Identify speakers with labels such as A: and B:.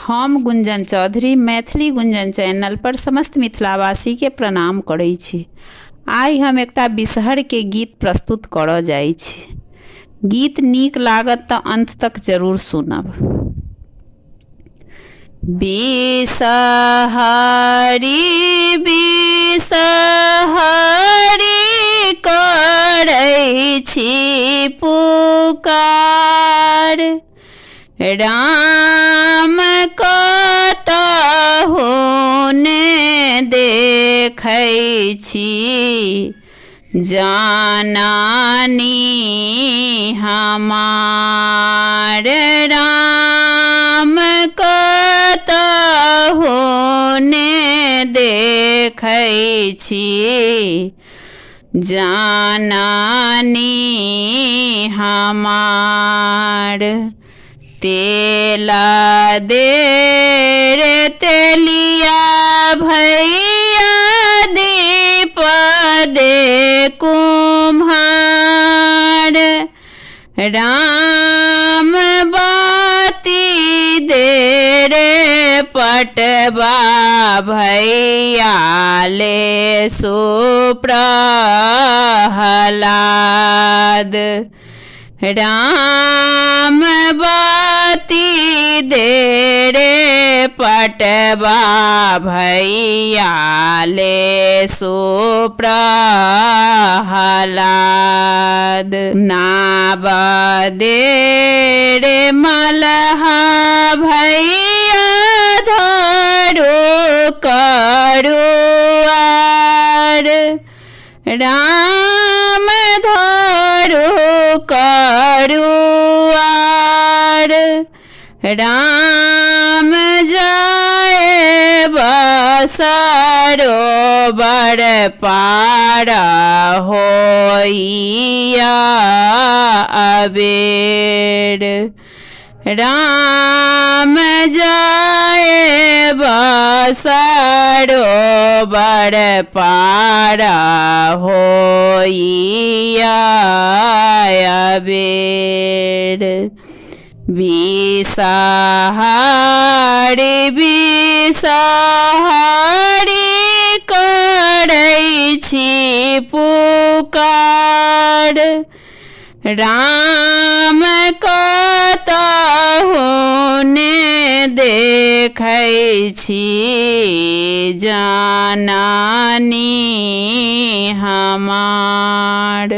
A: हम गुंजन चौधरी मैथिली गुंजन चैनल पर समस्त मिथिलावासी के प्रणाम करै छी। आइ हम एकटा बिसहर के गीत प्रस्तुत करऽ जाइ छी। गीत नीक लागत तऽ अंत तक जरूर सुनब। बिसहरी बिसहरी करै छी पुकार, राम कतहु ने देखै छी, जाननी हमार राम कतहु ने देखै छी, जाननी हमार। तेला दे रे तेलिया भैया, दीप दे कुम्हार, राम बाती दे रे पटवा भैया, ले सुप्रहलाद, राम बाती दे रे पटवा भैया, ले सुप्रहलाद, नाव दे रे मलहा भैया, धरू करुआर, राम धरू करुआर, राम जाए बसरोवर पार, होइया अबेर, राम जाए बसरोवर पार, होइया अबेर। बिसहरी बिसहरी करै छी पुकार, राम कतहु ने देखै छी, जाननी हमार।